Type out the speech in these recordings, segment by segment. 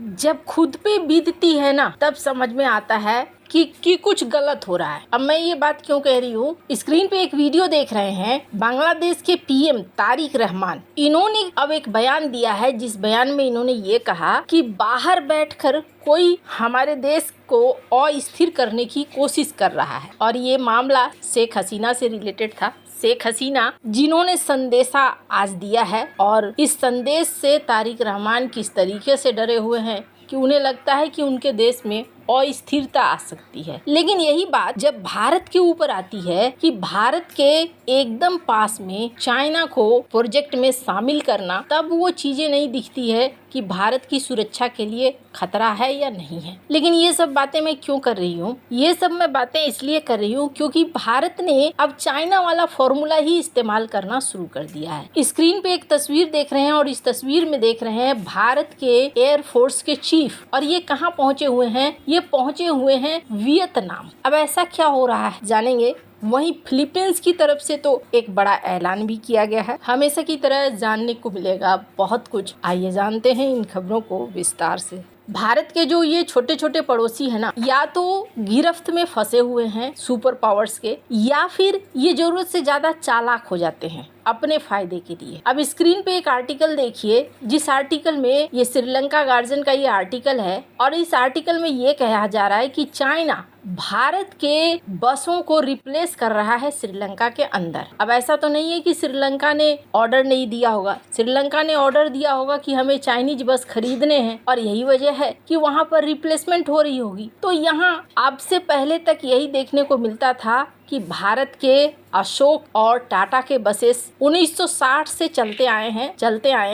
जब खुद पे बीतती है ना, तब समझ में आता है कि कुछ गलत हो रहा है। अब मैं ये बात क्यों कह रही हूँ, स्क्रीन पे एक वीडियो देख रहे हैं, बांग्लादेश के पीएम तारिक रहमान, इन्होंने अब एक बयान दिया है, जिस बयान में इन्होंने ये कहा कि बाहर बैठकर कोई हमारे देश को अस्थिर करने की कोशिश कर रहा है। और ये मामला शेख हसीना से रिलेटेड था। शेख हसीना जिन्होंने संदेशा आज दिया है, और इस संदेश से तारिक रहमान किस तरीके से डरे हुए हैं कि उन्हें लगता है कि उनके देश में अस्थिरता आ सकती है। लेकिन यही बात जब भारत के ऊपर आती है कि भारत के एकदम पास में चाइना को प्रोजेक्ट में शामिल करना, तब वो चीजें नहीं दिखती है कि भारत की सुरक्षा के लिए खतरा है या नहीं है। लेकिन ये सब बातें मैं क्यों कर रही हूँ, ये सब मैं बातें इसलिए कर रही हूँ क्योंकि भारत ने अब चाइना वाला फॉर्मूला ही इस्तेमाल करना शुरू कर दिया है। स्क्रीन पे एक तस्वीर देख रहे हैं, और इस तस्वीर में देख रहे हैं भारत के एयरफोर्स के चीफ, और ये कहाँ पहुंचे हुए हैं, ये पहुंचे हुए हैं वियतनाम। अब ऐसा क्या हो रहा है जानेंगे। वहीं फिलीपींस की तरफ से तो एक बड़ा ऐलान भी किया गया है। हमेशा की तरह जानने को मिलेगा बहुत कुछ। आइए जानते हैं इन खबरों को विस्तार से। भारत के जो ये छोटे छोटे पड़ोसी हैं ना, या तो गिरफ्त में फंसे हुए हैं सुपर पावर्स के, या फिर ये जरूरत से ज्यादा चालाक हो जाते हैं अपने फायदे के लिए। अब स्क्रीन पे एक आर्टिकल देखिए, जिस आर्टिकल में ये श्रीलंका गार्जियन का ये आर्टिकल है, और इस आर्टिकल में ये कहा जा रहा है कि चाइना भारत के बसों को रिप्लेस कर रहा है श्रीलंका के अंदर। अब ऐसा तो नहीं है कि श्रीलंका ने ऑर्डर नहीं दिया होगा, श्रीलंका ने ऑर्डर दिया होगा कि हमें चाइनीज बस खरीदने हैं, और यही वजह है कि वहाँ पर रिप्लेसमेंट हो रही होगी। तो यहाँ अब से पहले तक यही देखने को मिलता था कि भारत के अशोक और टाटा के बसेस 1960 से चलते आए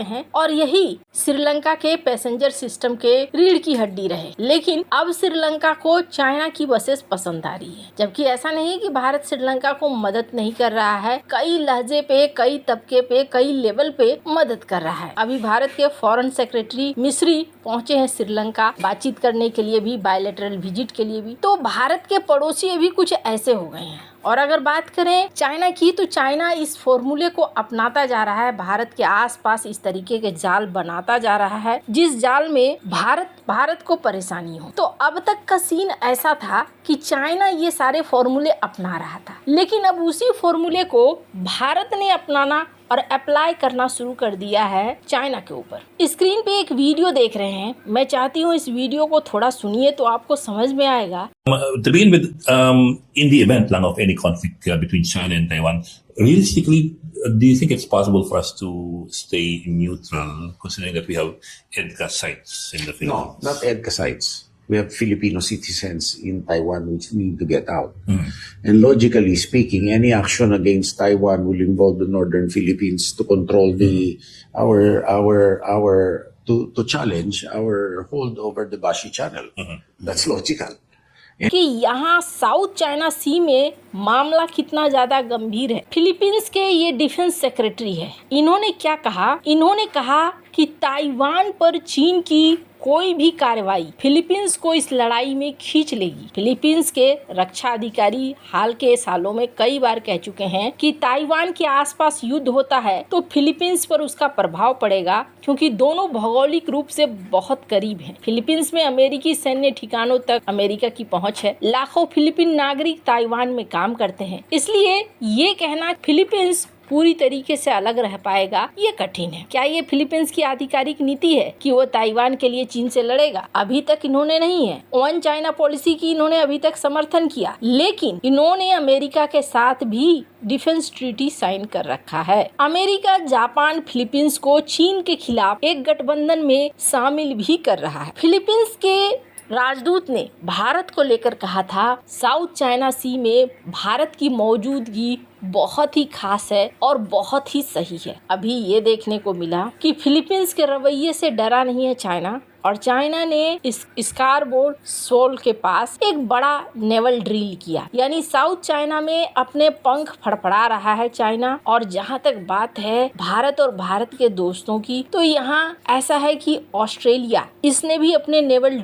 हैं, और यही श्रीलंका के पैसेंजर सिस्टम के रीढ़ की हड्डी रहे। लेकिन अब श्रीलंका को चाइना की बसेस पसंद आ रही है, जबकि ऐसा नहीं है कि भारत श्रीलंका को मदद नहीं कर रहा है। कई लहजे पे, कई तबके पे, कई लेवल पे मदद कर रहा है। अभी भारत के फॉरेन सेक्रेटरी मिस्री पहुंचे हैं श्रीलंका बातचीत करने के लिए भी, बायलैटरल विजिट के लिए भी। तो भारत के पड़ोसी अभी कुछ ऐसे हो गए हैं। और अगर बात करें चाइना की, तो चाइना इस फॉर्मूले को अपनाता जा रहा है, भारत के आसपास इस तरीके के जाल बनाता जा रहा है, जिस जाल में भारत को परेशानी हो। तो अब तक का सीन ऐसा था कि चाइना ये सारे फॉर्मूले अपना रहा था, लेकिन अब उसी फॉर्मूले को भारत ने अपनाना और अप्लाई करना शुरू कर दिया है चाइना के ऊपर। स्क्रीन पे एक वीडियो देख रहे हैं, मैं चाहती हूँ इस वीडियो को थोड़ा सुनिए तो आपको समझ में आएगा। To begin with, in the event lang of any conflict between China and Taiwan, realistically, do you think it's possible for us to stay neutral, considering that we have EDCA sites in the Philippines? No, not EDCA sites. We have Filipino citizens in Taiwan which need to get out. And logically speaking, any action against Taiwan will involve the northern Philippines to control to challenge our hold over the Bashi Channel. That's logical. कि यहाँ south China सी में मामला कितना ज्यादा गंभीर है। Philippines के ये डिफेंस सेक्रेटरी है, इन्होंने क्या कहा, इन्होंने कहा कि ताइवान पर चीन की कोई भी कार्रवाई फिलीपींस को इस लड़ाई में खींच लेगी। फिलीपींस के रक्षा अधिकारी हाल के सालों में कई बार कह चुके हैं कि ताइवान के आसपास युद्ध होता है तो फिलीपींस पर उसका प्रभाव पड़ेगा, क्योंकि दोनों भौगोलिक रूप से बहुत करीब हैं। फिलीपींस में अमेरिकी सैन्य ठिकानों तक अमेरिका की पहुंच है। लाखों फिलीपीन नागरिक ताइवान में काम करते हैं, इसलिए ये कहना फिलीपींस पूरी तरीके से अलग रह पाएगा ये कठिन है। क्या ये फिलीपींस की आधिकारिक नीति है कि वो ताइवान के लिए चीन से लड़ेगा? अभी तक इन्होंने नहीं है। वन चाइना पॉलिसी की इन्होंने अभी तक समर्थन किया, लेकिन इन्होंने अमेरिका के साथ भी डिफेंस ट्रीटी साइन कर रखा है। अमेरिका, जापान फिलीपींस को चीन के खिलाफ एक गठबंधन में शामिल भी कर रहा है। फिलीपींस के राजदूत ने भारत को लेकर कहा था, साउथ चाइना सी में भारत की मौजूदगी बहुत ही खास है और बहुत ही सही है। अभी ये देखने को मिला कि फिलीपींस के रवैये से डरा नहीं है चाइना, और चाइना ने इस स्कारबोर्ड शोल के पास एक बड़ा नेवल ड्रिल किया, यानी साउथ चाइना में अपने पंख फड़फड़ा रहा है चाइना। और जहां तक बात है भारत और भारत के दोस्तों की, तो यहाँ ऐसा है कि ऑस्ट्रेलिया, इसने भी अपने नेवल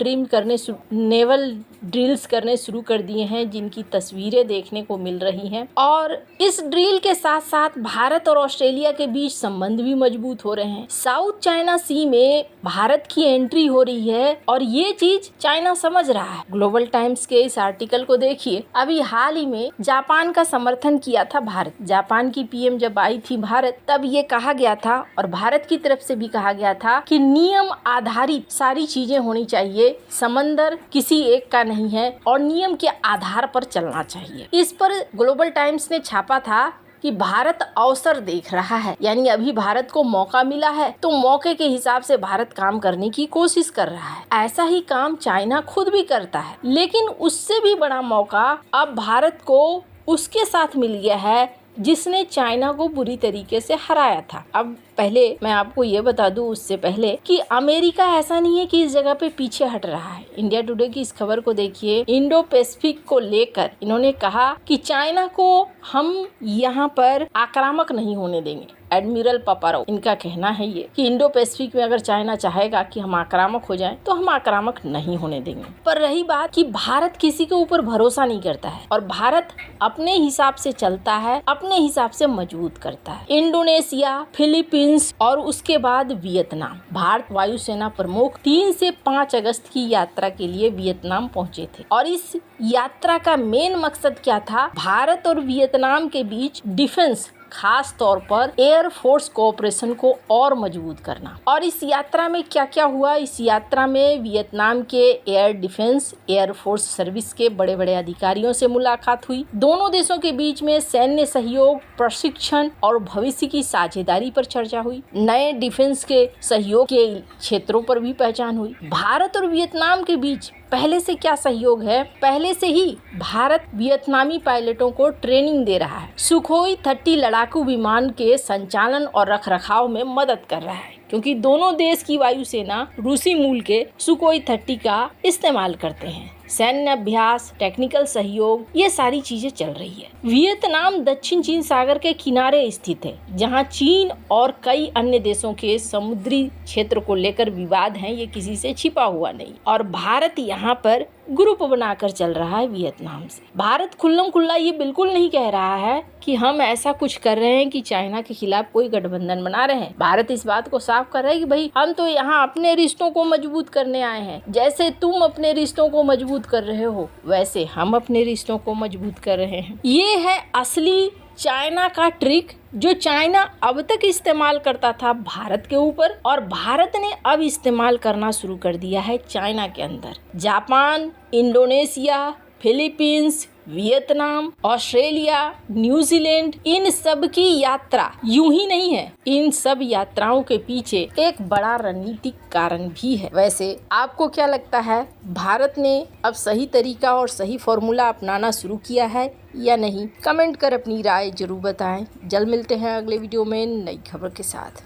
ड्रिल्स करने शुरू कर दिए हैं, जिनकी तस्वीरें देखने को मिल रही हैं। और इस ड्रिल के साथ साथ भारत और ऑस्ट्रेलिया के बीच संबंध भी मजबूत हो रहे हैं। साउथ चाइना सी में भारत की एंट्री हो रही है और ये चीज चाइना समझ रहा है। ग्लोबल टाइम्स के इस आर्टिकल को देखिए। अभी हाल ही में जापान का समर्थन किया था भारत। जापान की पीएम जब आई थी भारत, तब ये कहा गया था और भारत की तरफ से भी कहा गया था कि नियम आधारित सारी चीजें होनी चाहिए, समंदर किसी एक का नहीं है और नियम के आधार पर चलना चाहिए। इस पर ग्लोबल टाइम्स ने छापा था कि भारत अवसर देख रहा है, यानी अभी भारत को मौका मिला है तो मौके के हिसाब से भारत काम करने की कोशिश कर रहा है। ऐसा ही काम चाइना खुद भी करता है, लेकिन उससे भी बड़ा मौका अब भारत को उसके साथ मिल गया है जिसने चाइना को बुरी तरीके से हराया था। अब पहले मैं आपको ये बता दूं उससे पहले कि अमेरिका ऐसा नहीं है कि इस जगह पे पीछे हट रहा है। इंडिया टुडे की इस खबर को देखिए। इंडो पैसिफिक को लेकर इन्होंने कहा कि चाइना को हम यहाँ पर आक्रामक नहीं होने देंगे। एडमिरल पापारोव इनका कहना है ये कि इंडो पैसिफिक में अगर चाइना चाहेगा कि हम आक्रामक हो जाएं तो हम आक्रामक नहीं होने देंगे। पर रही बात कि भारत किसी के ऊपर भरोसा नहीं करता है और भारत अपने हिसाब से चलता है, अपने हिसाब से मजबूत करता है। इंडोनेशिया, फिलीपींस और उसके बाद वियतनाम। भारत वायुसेना प्रमुख 3 से 5 अगस्त की यात्रा के लिए वियतनाम पहुंचे थे और इस यात्रा का मेन मकसद क्या था? भारत और वियतनाम के बीच डिफेंस, खास तौर पर एयर फोर्स कोऑपरेशन को और मजबूत करना। और इस यात्रा में क्या क्या हुआ? इस यात्रा में वियतनाम के air defence, air force service के बड़े बड़े अधिकारियों से मुलाकात हुई। दोनों देशों के बीच में सैन्य सहयोग, प्रशिक्षण और भविष्य की साझेदारी पर चर्चा हुई। नए डिफेंस के सहयोग के क्षेत्रों पर भी पहचान हुई। भारत और वियतनाम के बीच पहले से क्या सहयोग है? पहले से ही भारत वियतनामी पायलटों को ट्रेनिंग दे रहा है। सुखोई 30 लड़ाकू विमान के संचालन और रखरखाव में मदद कर रहा है, क्योंकि दोनों देश की वायुसेना रूसी मूल के सुखोई 30 का इस्तेमाल करते हैं। सैन्य अभ्यास, टेक्निकल सहयोग, ये सारी चीजें चल रही है। वियतनाम दक्षिण चीन सागर के किनारे स्थित है, जहां चीन और कई अन्य देशों के समुद्री क्षेत्र को लेकर विवाद हैं। ये किसी से छिपा हुआ नहीं और भारत यहाँ पर ग्रुप बनाकर चल रहा है वियतनाम से। भारत खुल्लम खुल्ला ये बिल्कुल नहीं कह रहा है कि हम ऐसा कुछ कर रहे हैं कि चाइना के खिलाफ कोई गठबंधन बना रहे हैं। भारत इस बात को साफ कर रहा है कि भाई हम तो यहाँ अपने रिश्तों को मजबूत करने आए हैं। जैसे तुम अपने रिश्तों को मजबूत कर रहे हो, वैसे हम अपने रिश्तों को मजबूत कर रहे हैं। ये है असली चाइना का ट्रिक, जो चाइना अब तक इस्तेमाल करता था भारत के ऊपर और भारत ने अब इस्तेमाल करना शुरू कर दिया है चाइना के अंदर। Japan, Indonesia, Philippines, Vietnam, Australia, New Zealand, इन सब की यात्रा यूं ही नहीं है। इन सब यात्राओं के पीछे एक बड़ा रणनीतिक कारण भी है। वैसे आपको क्या लगता है, भारत ने अब सही तरीका और सही फॉर्मूला अपनाना शुरू किया है या नहीं? कमेंट कर अपनी राय जरूर बताएं। जल्द मिलते हैं अगले वीडियो में नई खबर के साथ।